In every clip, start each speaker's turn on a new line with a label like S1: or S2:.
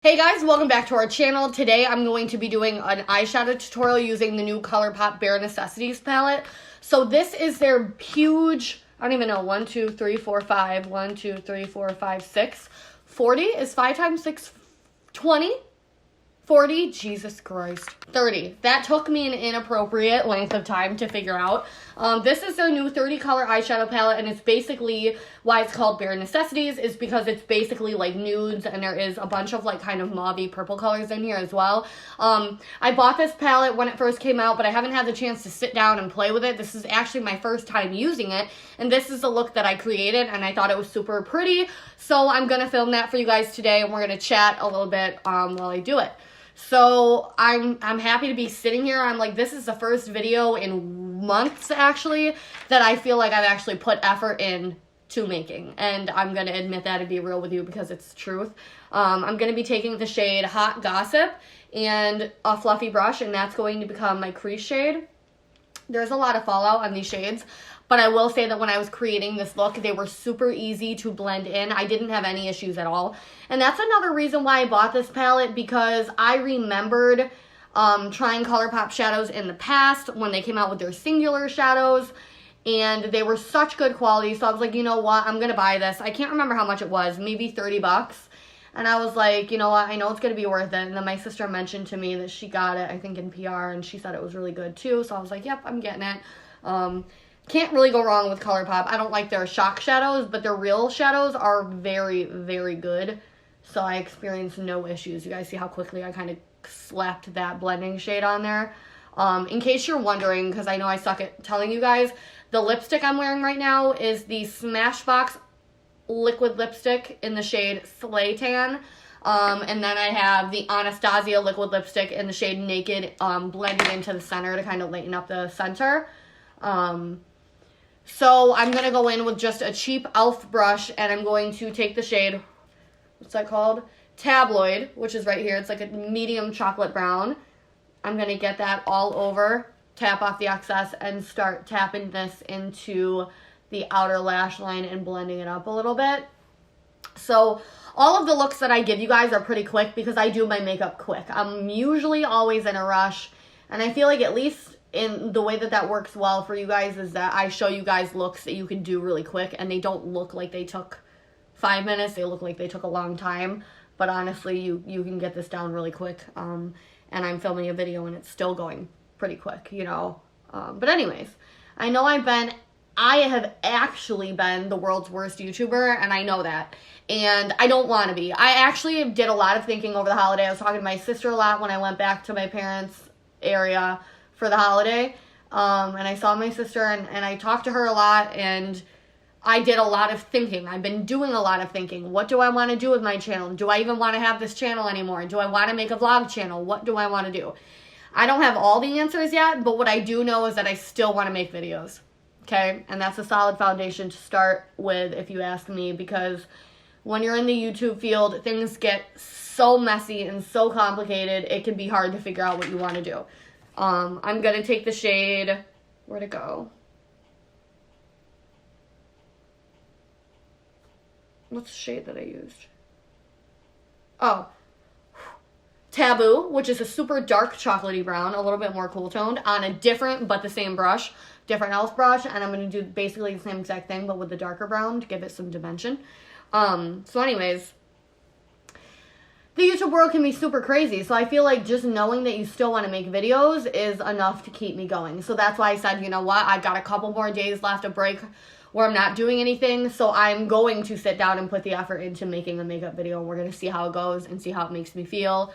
S1: Hey guys, welcome back to our channel. Today I'm going to be doing an eyeshadow tutorial using the new Colourpop Bare Necessities palette. So this is their huge, I don't even know, 1, 2, 3, 4, 5, 1, 2, 3, 4, 5, 6, 40 is 5 times 6, 20, 40, Jesus Christ, 30. That took me an inappropriate length of time to figure out. This is their new 30 color eyeshadow palette, and it's basically why it's called Bare Necessities is because it's basically like nudes, and there is a bunch of like kind of mauvey purple colors in here as well. I bought this palette when it first came out, but I haven't had the chance to sit down and play with it. This is actually my first time using it, and this is the look that I created, and I thought it was super pretty, so I'm gonna film that for you guys today, and we're gonna chat a little bit while I do it. So I'm happy to be sitting here. I'm like, this is the first video in months actually that I feel like I've actually put effort in to making, and I'm gonna admit that and be real with you because it's the truth. I'm gonna be taking the shade Hot Gossip and a fluffy brush, and that's going to become my crease shade. There's a lot of fallout on these shades, but I will say that when I was creating this look, they were super easy to blend in. I didn't have any issues at all. And that's another reason why I bought this palette, because I remembered trying Colourpop shadows in the past when they came out with their singular shadows, and they were such good quality. So I was like, you know what, I'm gonna buy this. I can't remember how much it was, maybe 30 bucks. And I was like, you know what, I know it's gonna be worth it. And then my sister mentioned to me that she got it, I think in PR, and she said it was really good too. So I was like, yep, I'm getting it. Can't really go wrong with Colourpop. I don't like their shock shadows, but their real shadows are very, very good. So I experienced no issues. You guys see how quickly I kind of slapped that blending shade on there. In case you're wondering, because I know I suck at telling you guys, the lipstick I'm wearing right now is the Smashbox liquid lipstick in the shade Slay Tan. And then I have the Anastasia liquid lipstick in the shade Naked, blended into the center to kind of lighten up the center. So I'm going to go in with just a cheap e.l.f. brush, and I'm going to take the shade, what's that called? Tabloid, which is right here. It's like a medium chocolate brown. I'm going to get that all over, tap off the excess, and start tapping this into the outer lash line and blending it up a little bit. So all of the looks that I give you guys are pretty quick because I do my makeup quick. I'm usually always in a rush, and I feel like at least in the way that that works well for you guys is that I show you guys looks that you can do really quick, and they don't look like they took 5 minutes. They look like they took a long time, but honestly, you can get this down really quick. And I'm filming a video and it's still going pretty quick, you know. But anyways, I know I have actually been the world's worst YouTuber, and I know that. And I don't want to be. I actually did a lot of thinking over the holiday. I was talking to my sister a lot when I went back to my parents' area for the holiday. And I saw my sister, and I talked to her a lot, and I did a lot of thinking. I've been doing a lot of thinking. What do I want to do with my channel? Do I even want to have this channel anymore? Do I want to make a vlog channel? What do I want to do? I don't have all the answers yet, but what I do know is that I still want to make videos. Okay? And that's a solid foundation to start with, if you ask me, because when you're in the YouTube field, things get so messy and so complicated, it can be hard to figure out what you want to do. I'm going to take the shade, where'd it go? What's the shade that I used? Oh, Taboo, which is a super dark chocolatey brown, a little bit more cool toned, on a different but the same brush, different e.l.f. brush, and I'm going to do basically the same exact thing but with the darker brown to give it some dimension. So anyways, the YouTube world can be super crazy, so I feel like just knowing that you still want to make videos is enough to keep me going. So that's why I said, you know what, I've got a couple more days left of break where I'm not doing anything, so I'm going to sit down and put the effort into making a makeup video, and we're going to see how it goes and see how it makes me feel.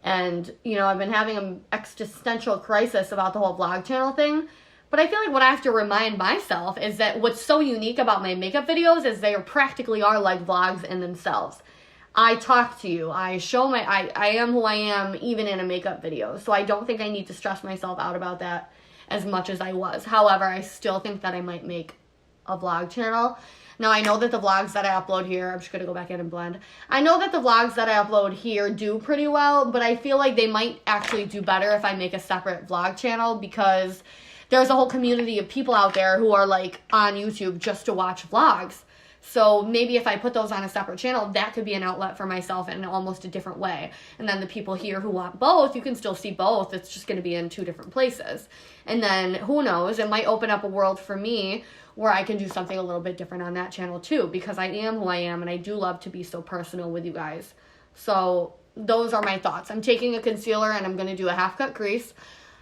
S1: And, you know, I've been having an existential crisis about the whole vlog channel thing, but I feel like what I have to remind myself is that what's so unique about my makeup videos is they practically are like vlogs in themselves. I talk to you, I show I am who I am even in a makeup video, so I don't think I need to stress myself out about that as much as I was. However, I still think that I might make a vlog channel. Now, I know that the vlogs that I upload here, I'm just going to go back in and blend. I know that the vlogs that I upload here do pretty well, but I feel like they might actually do better if I make a separate vlog channel, because there's a whole community of people out there who are like on YouTube just to watch vlogs. So maybe if I put those on a separate channel, that could be an outlet for myself in almost a different way. And then the people here who want both, you can still see both. It's just going to be in 2 different places. And then who knows, it might open up a world for me where I can do something a little bit different on that channel too, because I am who I am and I do love to be so personal with you guys. So those are my thoughts. I'm taking a concealer and I'm going to do a half cut crease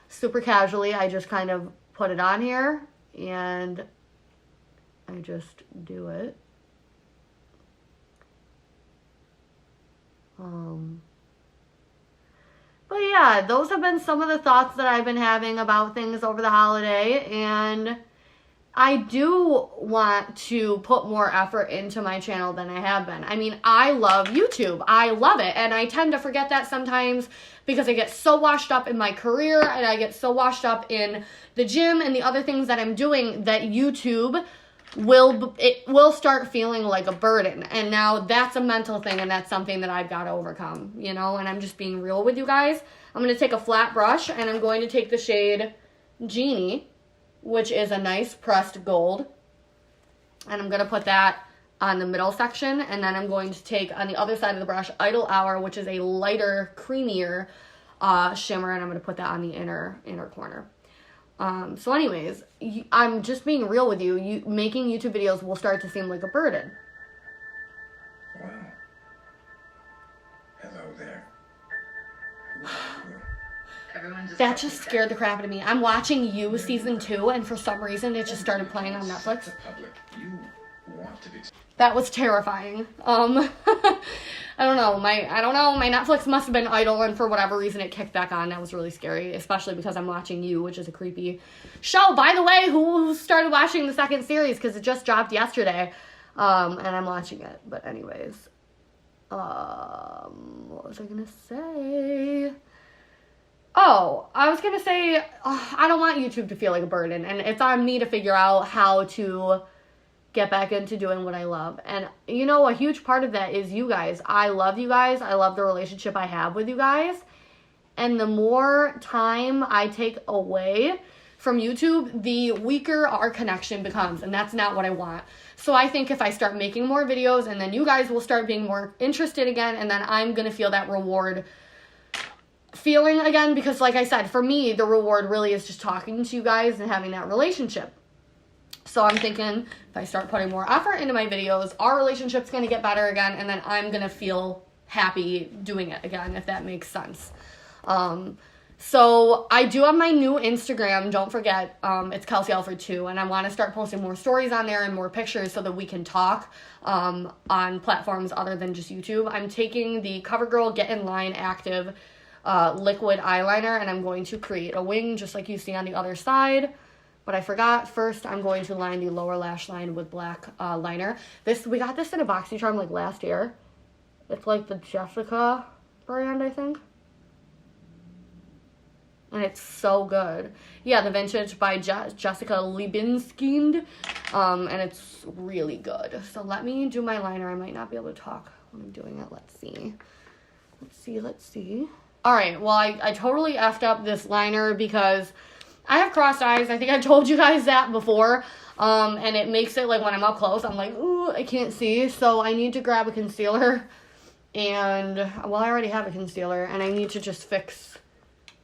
S1: super casually. I just kind of put it on here and I just do it. But yeah, those have been some of the thoughts that I've been having about things over the holiday, and I do want to put more effort into my channel than I have been. I mean, I love YouTube. I love it, and I tend to forget that sometimes because I get so washed up in my career and I get so washed up in the gym and the other things that I'm doing that YouTube will start feeling like a burden. And now that's a mental thing, and that's something that I've got to overcome, you know, and I'm just being real with you guys. I'm going to take a flat brush and I'm going to take the shade Genie, which is a nice pressed gold, and I'm going to put that on the middle section, and then I'm going to take on the other side of the brush Idle Hour, which is a lighter, creamier shimmer, and I'm going to put that on the inner corner. So anyways, I'm just being real with you. Making YouTube videos will start to seem like a burden.
S2: Wow. Hello there.
S1: That just scared the crap out of me. I'm watching You season 2, and for some reason it just started playing on Netflix. That was terrifying. I don't know. My Netflix must have been idle, and for whatever reason it kicked back on. That was really scary, especially because I'm watching You, which is a creepy show. By the way, who started watching the second series, because it just dropped yesterday, and I'm watching it. But anyways, what was I gonna say? Oh, I was gonna say, I don't want YouTube to feel like a burden, and it's on me to figure out how to get back into doing what I love. And you know, a huge part of that is you guys. I love you guys. I love the relationship I have with you guys. And the more time I take away from YouTube, the weaker our connection becomes, and that's not what I want. So I think if I start making more videos, and then you guys will start being more interested again, and then I'm gonna feel that reward feeling again, because like I said, for me, the reward really is just talking to you guys and having that relationship. So I'm thinking if I start putting more effort into my videos, our relationship's going to get better again, and then I'm going to feel happy doing it again, if that makes sense. So I do have my new Instagram. Don't forget, it's Kelsey Alfred 2, and I want to start posting more stories on there and more pictures so that we can talk on platforms other than just YouTube. I'm taking the CoverGirl Get In Line Active liquid eyeliner, and I'm going to create a wing just like you see on the other side. But I forgot, first I'm going to line the lower lash line with black liner. We got this in a BOXYCHARM like last year. It's like the Jessica brand, I think. And it's so good. Yeah, the Vintage by Jessica Liebinskind. And it's really good. So let me do my liner. I might not be able to talk when I'm doing it. Let's see. Alright, well, I totally effed up this liner because I have crossed eyes. I think I told you guys that before. And it makes it like when I'm up close, I'm like, ooh, I can't see. So I need to grab a concealer. And, well, I already have a concealer. And I need to just fix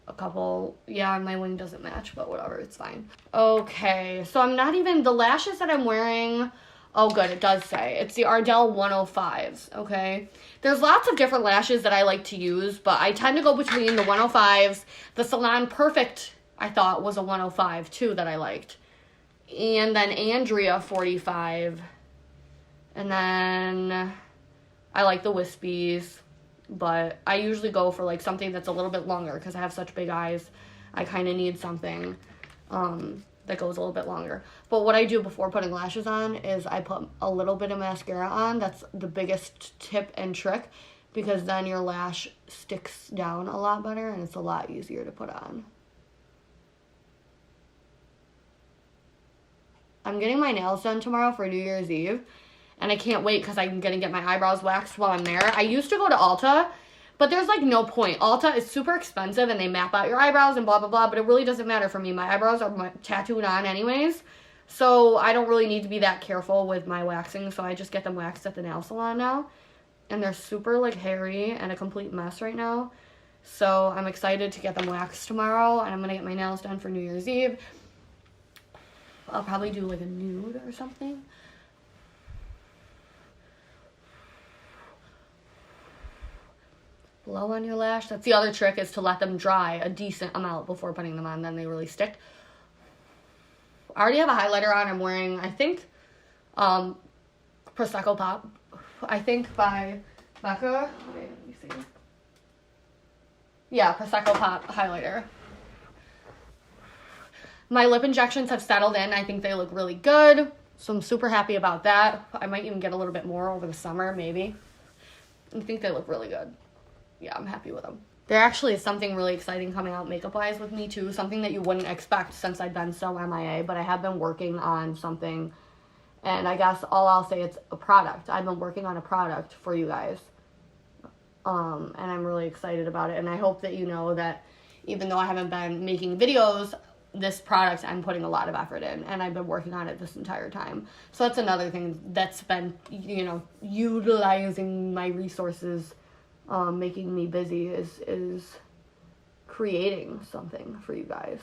S1: a couple. Yeah, my wing doesn't match, but whatever, it's fine. Okay, so I'm not even, the lashes that I'm wearing, oh good, it does say. It's the Ardell 105s, okay? There's lots of different lashes that I like to use, but I tend to go between the 105s, the Salon Perfect, I thought was a 105 too that I liked. And then Andrea 45. And then I like the Wispies, but I usually go for like something that's a little bit longer because I have such big eyes. I kind of need something that goes a little bit longer. But what I do before putting lashes on is I put a little bit of mascara on. That's the biggest tip and trick, because then your lash sticks down a lot better and it's a lot easier to put on. I'm getting my nails done tomorrow for New Year's Eve, and I can't wait because I'm going to get my eyebrows waxed while I'm there. I used to go to Ulta, but there's like no point. Ulta is super expensive and they map out your eyebrows and blah, blah, blah, but it really doesn't matter for me. My eyebrows are tattooed on anyways, So I don't really need to be that careful with my waxing, so I just get them waxed at the nail salon now. And they're super like hairy and a complete mess right now. So I'm excited to get them waxed tomorrow, and I'm gonna get my nails done for New Year's Eve. I'll probably do like a nude or something. Blow on your lash. That's the other trick, is to let them dry a decent amount before putting them on, then they really stick. I already have a highlighter on. I'm wearing, I think, Prosecco Pop. I think by Becca. Wait, let me see. Yeah, Prosecco Pop highlighter. My lip injections have settled in. I think they look really good. So I'm super happy about that. I might even get a little bit more over the summer, maybe. I think they look really good. Yeah, I'm happy with them. There actually is something really exciting coming out makeup-wise with me, too. Something that you wouldn't expect since I've been so MIA. But I have been working on something. And I guess all I'll say, it's a product. I've been working on a product for you guys. And I'm really excited about it. And I hope that you know that even though I haven't been making videos, this product I'm putting a lot of effort in. And I've been working on it this entire time. So that's another thing that's been, you know, utilizing my resources, making me busy, is creating something for you guys.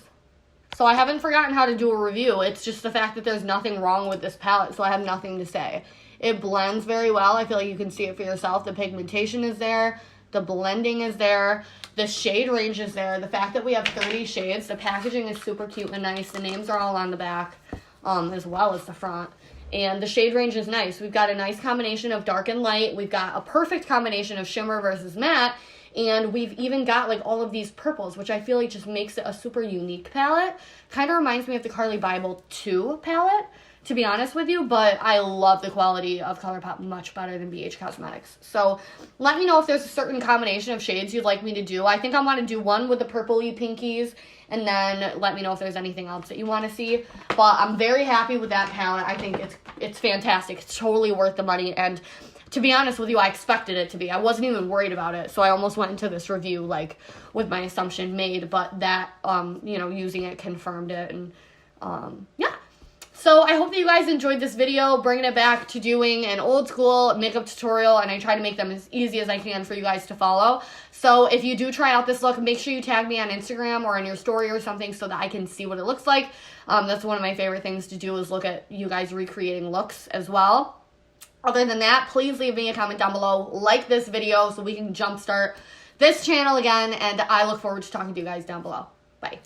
S1: So I haven't forgotten how to do a review. It's just the fact that there's nothing wrong with this palette, so I have nothing to say. It blends very well. I feel like you can see it for yourself. The pigmentation is there. The blending is there. The shade range is there. The fact that we have 30 shades. The packaging is super cute and nice. The names are all on the back, as well as the front. And the shade range is nice. We've got a nice combination of dark and light. We've got a perfect combination of shimmer versus matte. And we've even got like all of these purples, which I feel like just makes it a super unique palette. Kind of reminds me of the Carly Bible 2 palette, to be honest with you. But I love the quality of Colourpop much better than BH Cosmetics. So let me know if there's a certain combination of shades you'd like me to do. I think I want to do one with the purpley pinkies. And then let me know if there's anything else that you want to see. But I'm very happy with that palette. I think it's fantastic. It's totally worth the money. And to be honest with you, I expected it to be. I wasn't even worried about it. So I almost went into this review like with my assumption made. But that, you know, using it confirmed it. And yeah. So I hope that you guys enjoyed this video, bringing it back to doing an old school makeup tutorial, and I try to make them as easy as I can for you guys to follow. So if you do try out this look, make sure you tag me on Instagram or in your story or something so that I can see what it looks like. That's one of my favorite things to do, is look at you guys recreating looks as well. Other than that, please leave me a comment down below, like this video so we can jumpstart this channel again, and I look forward to talking to you guys down below. Bye.